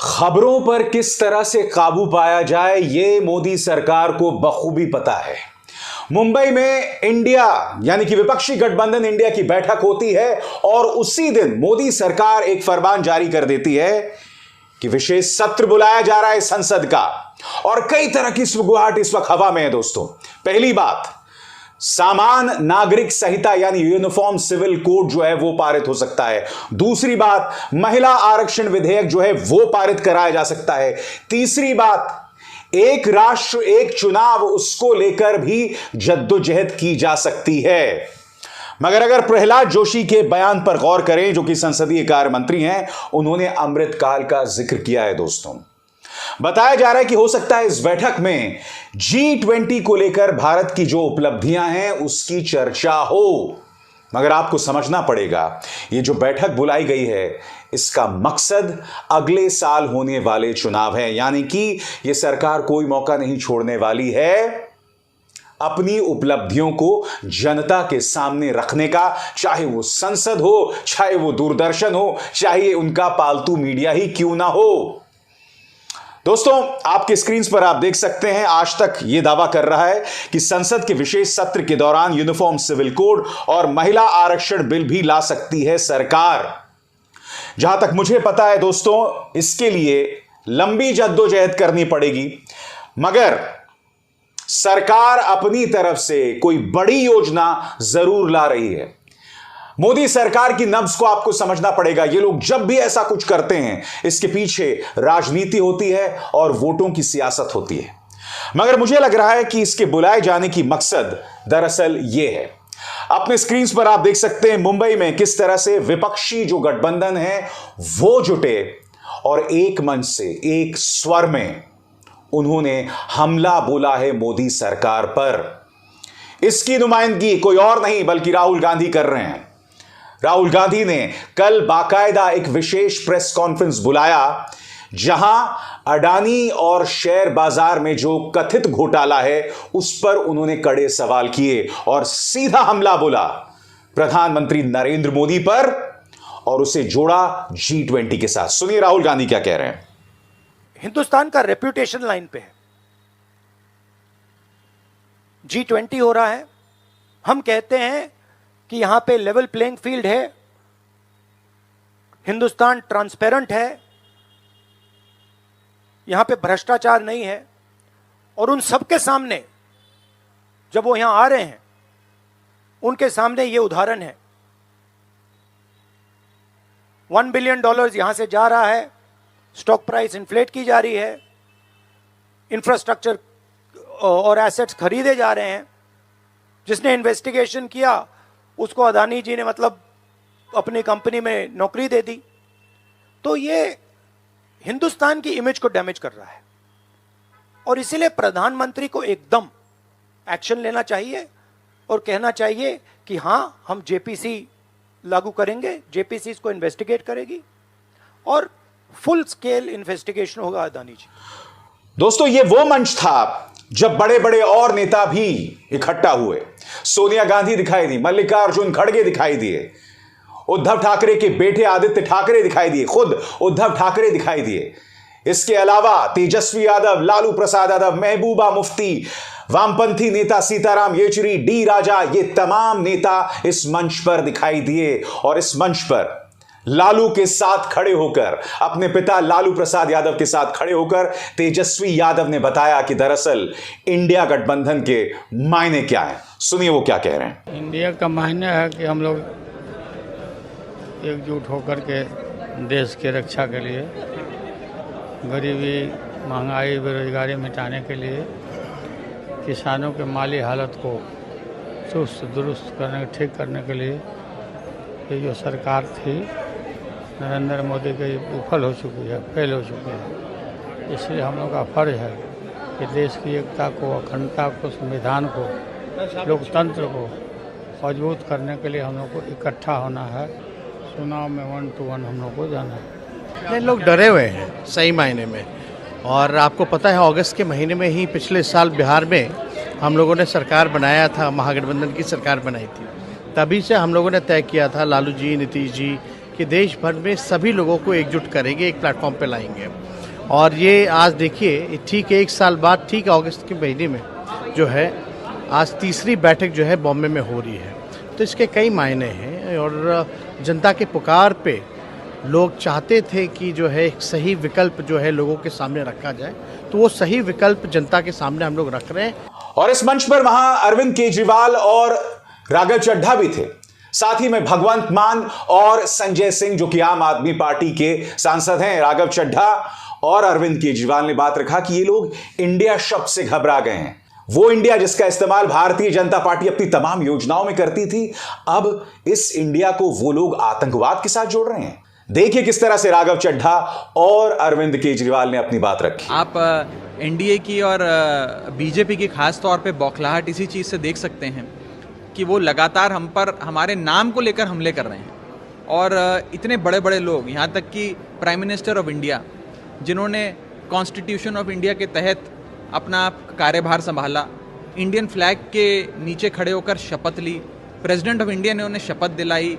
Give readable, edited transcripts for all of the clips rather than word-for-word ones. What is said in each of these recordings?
खबरों पर किस तरह से काबू पाया जाए ये मोदी सरकार को बखूबी पता है। मुंबई में इंडिया यानी कि विपक्षी गठबंधन इंडिया की बैठक होती है और उसी दिन मोदी सरकार एक फरमान जारी कर देती है कि विशेष सत्र बुलाया जा रहा है संसद का। और कई तरह की सुगबुगाहट इस वक्त हवा में है दोस्तों। पहली बात, सामान नागरिक संहिता यानी यूनिफॉर्म सिविल कोड जो है वो पारित हो सकता है। दूसरी बात, महिला आरक्षण विधेयक जो है वो पारित कराया जा सकता है। तीसरी बात, एक राष्ट्र एक चुनाव, उसको लेकर भी जद्दोजहद की जा सकती है। मगर अगर प्रहलाद जोशी के बयान पर गौर करें, जो कि संसदीय कार्य मंत्री हैं, उन्होंने अमृतकाल का जिक्र किया है दोस्तों। बताया जा रहा है कि हो सकता है इस बैठक में G20 को लेकर भारत की जो उपलब्धियां हैं उसकी चर्चा हो। मगर आपको समझना पड़ेगा, ये जो बैठक बुलाई गई है इसका मकसद अगले साल होने वाले चुनाव है। यानी कि ये सरकार कोई मौका नहीं छोड़ने वाली है अपनी उपलब्धियों को जनता के सामने रखने का, चाहे वो संसद हो, चाहे वो दूरदर्शन हो, चाहे उनका पालतू मीडिया ही क्यों ना हो। दोस्तों, आपके स्क्रीन पर आप देख सकते हैं, आज तक यह दावा कर रहा है कि संसद के विशेष सत्र के दौरान यूनिफॉर्म सिविल कोड और महिला आरक्षण बिल भी ला सकती है सरकार। जहां तक मुझे पता है दोस्तों, इसके लिए लंबी जद्दोजहद करनी पड़ेगी, मगर सरकार अपनी तरफ से कोई बड़ी योजना जरूर ला रही है। मोदी सरकार की नब्ज को आपको समझना पड़ेगा। ये लोग जब भी ऐसा कुछ करते हैं, इसके पीछे राजनीति होती है और वोटों की सियासत होती है। मगर मुझे लग रहा है कि इसके बुलाए जाने की मकसद दरअसल ये है। अपने स्क्रीन पर आप देख सकते हैं मुंबई में किस तरह से विपक्षी जो गठबंधन है वो जुटे और एक मंच से एक स्वर में उन्होंने हमला बोला है मोदी सरकार पर। इसकी नुमाइंदगी कोई और नहीं बल्कि राहुल गांधी कर रहे हैं। राहुल गांधी ने कल बाकायदा एक विशेष प्रेस कॉन्फ्रेंस बुलाया, जहां अडानी और शेयर बाजार में जो कथित घोटाला है उस पर उन्होंने कड़े सवाल किए और सीधा हमला बोला प्रधानमंत्री नरेंद्र मोदी पर और उसे जोड़ा G20 के साथ। सुनिए राहुल गांधी क्या कह रहे हैं। हिंदुस्तान का रेप्यूटेशन लाइन पे है। G20 हो रहा है, हम कहते हैं कि यहां पे लेवल प्लेइंग फील्ड है, हिंदुस्तान ट्रांसपेरेंट है, यहां पे भ्रष्टाचार नहीं है। और उन सबके सामने जब वो यहां आ रहे हैं, उनके सामने ये उदाहरण है। $1 बिलियन यहां से जा रहा है, स्टॉक प्राइस इन्फ्लेट की जा रही है, इंफ्रास्ट्रक्चर और एसेट्स खरीदे जा रहे हैं। जिसने इन्वेस्टिगेशन किया उसको अदानी जी ने मतलब अपनी कंपनी में नौकरी दे दी। तो ये हिंदुस्तान की इमेज को डैमेज कर रहा है और इसीलिए प्रधानमंत्री को एकदम एक्शन लेना चाहिए और कहना चाहिए कि हां, हम JPC लागू करेंगे, JPC इसको इन्वेस्टिगेट करेगी और फुल स्केल इन्वेस्टिगेशन होगा अदानी जी। दोस्तों, ये वो मंच था जब बड़े बड़े और नेता भी इकट्ठा हुए। सोनिया गांधी दिखाई दी, मल्लिकार्जुन खड़गे दिखाई दिए, उद्धव ठाकरे के बेटे आदित्य ठाकरे दिखाई दिए, खुद उद्धव ठाकरे दिखाई दिए। इसके अलावा तेजस्वी यादव, लालू प्रसाद यादव, महबूबा मुफ्ती, वामपंथी नेता सीताराम येचुरी, डी राजा, ये तमाम नेता इस मंच पर दिखाई दिए। और इस मंच पर लालू के साथ खड़े होकर, अपने पिता लालू प्रसाद यादव के साथ खड़े होकर तेजस्वी यादव ने बताया कि दरअसल इंडिया गठबंधन के मायने क्या हैं। सुनिए वो क्या कह रहे हैं। इंडिया का मायने है कि हम लोग एकजुट होकर के देश की रक्षा के लिए, गरीबी, महंगाई, बेरोजगारी मिटाने के लिए, किसानों के माली हालत को चुस्त दुरुस्त करने, ठीक करने के लिए ये जो सरकार थी नरेंद्र मोदी की विफल हो चुकी है, फेल हो चुकी है। इसलिए हम लोग का फर्ज है कि देश की एकता को, अखंडता को, संविधान को, लोकतंत्र को मजबूत करने के लिए हम लोग को इकट्ठा होना है। चुनाव में 1 to 1 हम लोग को जाना है। लोग डरे हुए हैं सही मायने में। और आपको पता है अगस्त के महीने में ही पिछले साल बिहार में हम लोगों ने सरकार बनाया था, महागठबंधन की सरकार बनाई थी। तभी से हम लोगों ने तय किया था, लालू जी, नीतीश जी, कि देश भर में सभी लोगों को एकजुट करेंगे, एक प्लेटफॉर्म पे लाएंगे। और ये आज देखिए ठीक 1 साल बाद, ठीक अगस्त के महीने में जो है आज तीसरी बैठक जो है बॉम्बे में हो रही है। तो इसके कई मायने हैं और जनता के पुकार पे लोग चाहते थे कि जो है एक सही विकल्प जो है लोगों के सामने रखा जाए, तो वो सही विकल्प जनता के सामने हम लोग रख रहे हैं। और इस मंच पर वहां अरविंद केजरीवाल और राघव चड्ढा भी थे, साथ ही में भगवंत मान और संजय सिंह जो कि आम आदमी पार्टी के सांसद हैं। राघव चड्ढा और अरविंद केजरीवाल ने बात रखा कि ये लोग इंडिया शब्द से घबरा गए हैं, वो इंडिया जिसका इस्तेमाल भारतीय जनता पार्टी अपनी तमाम योजनाओं में करती थी, अब इस इंडिया को वो लोग आतंकवाद के साथ जोड़ रहे हैं। देखिए किस तरह से राघव चड्ढा और अरविंद केजरीवाल ने अपनी बात रखी। आप एनडीए की और बीजेपी की खास तौर पे बौखलाहट इसी चीज़ से देख सकते हैं कि वो लगातार हम पर हमारे नाम को लेकर हमले कर रहे हैं। और इतने बड़े बड़े लोग, यहाँ तक कि प्राइम मिनिस्टर ऑफ इंडिया जिन्होंने कॉन्स्टिट्यूशन ऑफ इंडिया के तहत अपना कार्यभार संभाला, इंडियन फ्लैग के नीचे खड़े होकर शपथ ली, प्रेसिडेंट ऑफ इंडिया ने उन्हें शपथ दिलाई,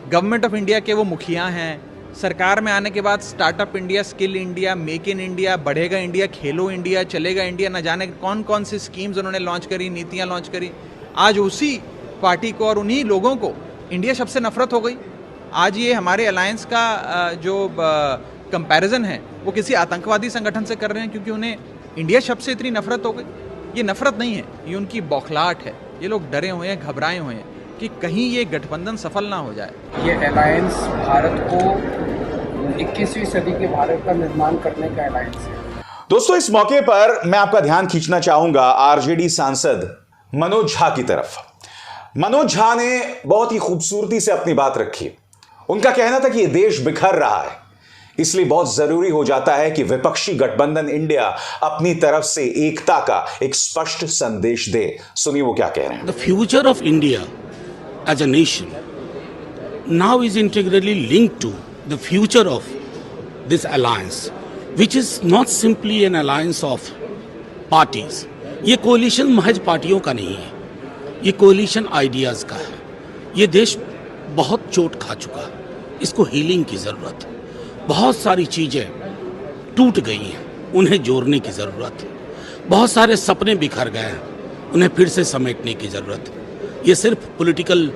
गवर्नमेंट ऑफ इंडिया के वो मुखिया हैं, सरकार में आने के बाद startup India, skill India, make in India, बढ़ेगा इंडिया, खेलो इंडिया, चलेगा इंडिया, न जाने कौन कौन सी स्कीम्स उन्होंने लॉन्च करी, नीतियाँ लॉन्च करी। आज उसी पार्टी को और उन्हीं लोगों को इंडिया शब्द से नफरत हो गई। आज ये हमारे अलायंस का जो कंपैरिजन है वो किसी आतंकवादी संगठन से कर रहे हैं, क्योंकि उन्हें इंडिया शब्द से इतनी नफरत हो गई। ये नफरत नहीं है, ये उनकी बौखलाहट है। ये लोग डरे हुए हैं, घबराए हुए हैं कि कहीं ये गठबंधन सफल ना हो जाए। ये अलायंस भारत को 21वीं सदी के भारत का निर्माण करने का अलायंस है। दोस्तों, इस मौके पर मैं आपका ध्यान खींचना चाहूंगा आरजेडी सांसद मनोज झा की तरफ। मनोज झा ने बहुत ही खूबसूरती से अपनी बात रखी। उनका कहना था कि यह देश बिखर रहा है, इसलिए बहुत जरूरी हो जाता है कि विपक्षी गठबंधन इंडिया अपनी तरफ से एकता का एक स्पष्ट संदेश दे। सुनिए वो क्या कह रहे हैं। The future of India as a nation now is integrally linked to the future of this alliance, which is not simply an alliance of parties. ये कोalition महज पार्टियों का नहीं है, ये कोalition आइडियाज़ का है। ये देश बहुत चोट खा चुका है, इसको हीलिंग की ज़रूरत है। बहुत सारी चीज़ें टूट गई हैं, उन्हें जोड़ने की ज़रूरत है। बहुत सारे सपने बिखर गए हैं, उन्हें फिर से समेटने की ज़रूरत है। ये सिर्फ पॉलिटिकल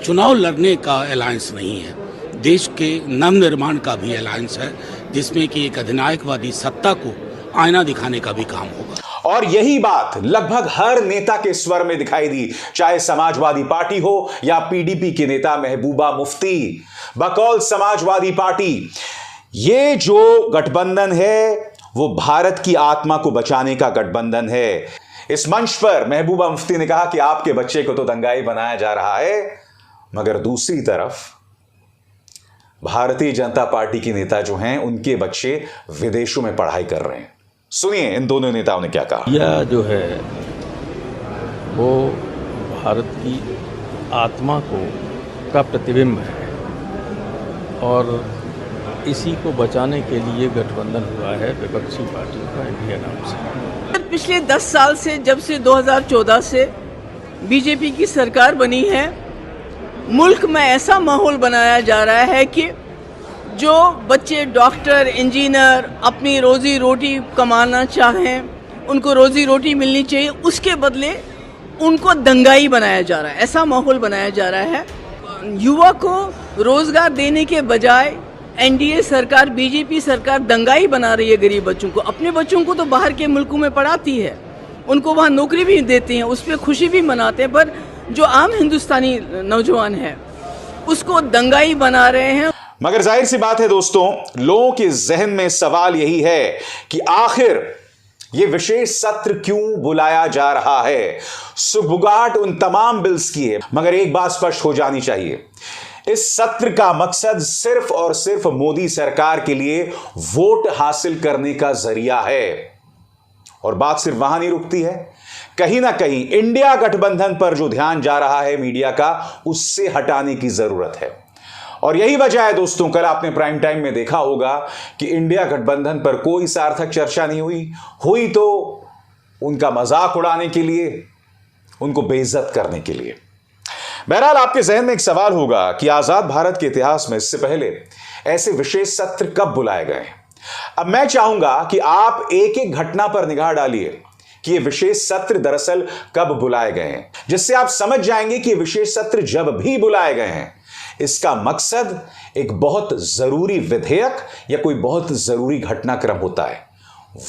चुनाव लड़ने का अलायंस नहीं है, देश के नवनिर्माण का भी अलायंस है, जिसमें कि एक अधिनायकवादी सत्ता को आईना दिखाने का भी काम होगा। और यही बात लगभग हर नेता के स्वर में दिखाई दी, चाहे समाजवादी पार्टी हो या पीडीपी के नेता महबूबा मुफ्ती। बकौल समाजवादी पार्टी, ये जो गठबंधन है वो भारत की आत्मा को बचाने का गठबंधन है। इस मंच पर महबूबा मुफ्ती ने कहा कि आपके बच्चे को तो दंगाई बनाया जा रहा है, मगर दूसरी तरफ भारतीय जनता पार्टी के नेता जो हैं उनके बच्चे विदेशों में पढ़ाई कर रहे हैं। सुनिए इन दोनों नेताओं ने क्या कहा। यह जो है वो भारत की आत्मा का प्रतिबिंब है और इसी को बचाने के लिए गठबंधन हुआ है विपक्षी पार्टियों का इंडिया नाम से। पिछले 10 साल से, जब से 2014 से बीजेपी की सरकार बनी है, मुल्क में ऐसा माहौल बनाया जा रहा है कि जो बच्चे डॉक्टर, इंजीनियर अपनी रोजी रोटी कमाना चाहें, उनको रोजी रोटी मिलनी चाहिए, उसके बदले उनको दंगाई बनाया जा रहा है। ऐसा माहौल बनाया जा रहा है। युवा को रोजगार देने के बजाय एनडीए सरकार, बीजेपी सरकार दंगाई बना रही है गरीब बच्चों को। अपने बच्चों को तो बाहर के मुल्कों में पढ़ाती है, उनको वहाँ नौकरी भी देते हैं, उस पर खुशी भी मनाते हैं, पर जो आम हिंदुस्तानी नौजवान है उसको दंगाई बना रहे हैं। मगर जाहिर सी बात है दोस्तों, लोगों के जहन में सवाल यही है कि आखिर ये विशेष सत्र क्यों बुलाया जा रहा है। सुगबुगाहट उन तमाम बिल्स की है, मगर एक बात स्पष्ट हो जानी चाहिए, इस सत्र का मकसद सिर्फ और सिर्फ मोदी सरकार के लिए वोट हासिल करने का जरिया है। और बात सिर्फ वहां नहीं रुकती है, कहीं ना कहीं इंडिया गठबंधन पर जो ध्यान जा रहा है मीडिया का, उससे हटाने की जरूरत है। और यही वजह है दोस्तों, कल आपने प्राइम टाइम में देखा होगा कि इंडिया गठबंधन पर कोई सार्थक चर्चा नहीं हुई तो उनका मजाक उड़ाने के लिए, उनको बेइज्जत करने के लिए। बहरहाल आपके जहन में एक सवाल होगा कि आजाद भारत के इतिहास में इससे पहले ऐसे विशेष सत्र कब बुलाए गए। अब मैं चाहूंगा कि आप एक एक घटना पर निगाह डालिए कि ये विशेष सत्र दरअसल कब बुलाए गए हैं, जिससे आप समझ जाएंगे कि विशेष सत्र जब भी बुलाए गए हैं इसका मकसद एक बहुत जरूरी विधेयक या कोई बहुत जरूरी घटनाक्रम होता है,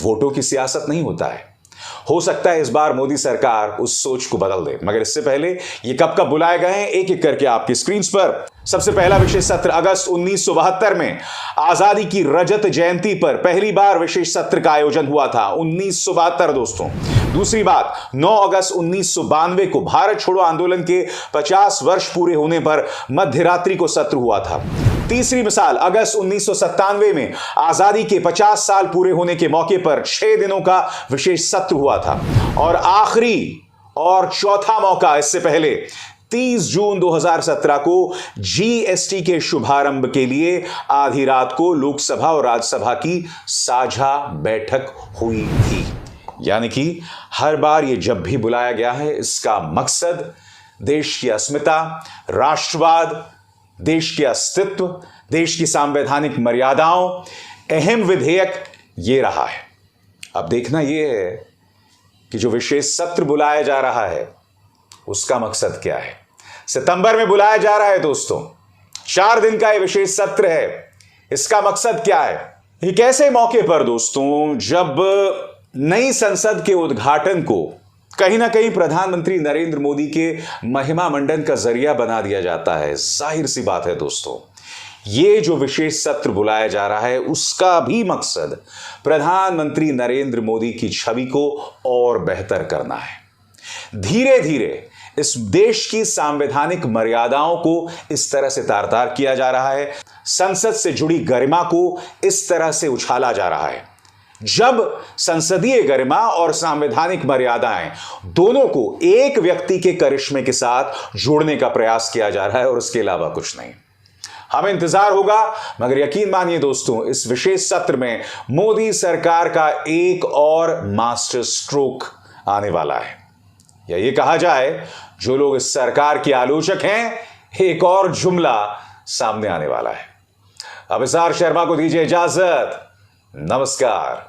वोटों की सियासत नहीं होता है। हो सकता है इस बार मोदी सरकार उस सोच को बदल दे, मगर इससे पहले ये कब कब बुलाए गए हैं एक एक करके आपकी स्क्रीन पर। सबसे पहला विशेष सत्र अगस्त 1972 में आजादी की रजत जयंती पर पहली बार विशेष सत्र का आयोजन हुआ था, 1972 दोस्तों। दूसरी बात, 9 अगस्त 1992 को भारत छोड़ो आंदोलन के 50 वर्ष पूरे होने पर मध्य रात्रि को सत्र हुआ था। तीसरी मिसाल, अगस्त 1997 में आजादी के 50 साल पूरे होने के मौके पर 6 दिनों का विशेष सत्र हुआ था। और आखिरी और चौथा मौका, इससे पहले 30 जून 2017 को जीएसटी के शुभारंभ के लिए आधी रात को लोकसभा और राज्यसभा की साझा बैठक हुई थी। यानी कि हर बार ये जब भी बुलाया गया है इसका मकसद देश की अस्मिता, राष्ट्रवाद, देश के अस्तित्व, देश की संवैधानिक मर्यादाओं, अहम विधेयक ये रहा है। अब देखना यह है कि जो विशेष सत्र बुलाया जा रहा है उसका मकसद क्या है। सितंबर में बुलाया जा रहा है दोस्तों, 4 दिन का यह विशेष सत्र है। इसका मकसद क्या है? एक ऐसे मौके पर दोस्तों जब नई संसद के उद्घाटन को कहीं ना कहीं प्रधानमंत्री नरेंद्र मोदी के महिमा मंडन का जरिया बना दिया जाता है। जाहिर सी बात है दोस्तों, ये जो विशेष सत्र बुलाया जा रहा है उसका भी मकसद प्रधानमंत्री नरेंद्र मोदी की छवि को और बेहतर करना है। धीरे धीरे इस देश की संवैधानिक मर्यादाओं को इस तरह से तार-तार किया जा रहा है, संसद से जुड़ी गरिमा को इस तरह से उछाला जा रहा है। जब संसदीय गरिमा और संवैधानिक मर्यादाएं दोनों को एक व्यक्ति के करिश्मे के साथ जोड़ने का प्रयास किया जा रहा है और उसके अलावा कुछ नहीं। हमें इंतजार होगा, मगर यकीन मानिए दोस्तों, इस विशेष सत्र में मोदी सरकार का एक और मास्टर स्ट्रोक आने वाला है, या ये कहा जाए जो लोग इस सरकार के आलोचक हैं, एक और जुमला सामने आने वाला है। अब अभिसार शर्मा को दीजिए इजाजत। नमस्कार।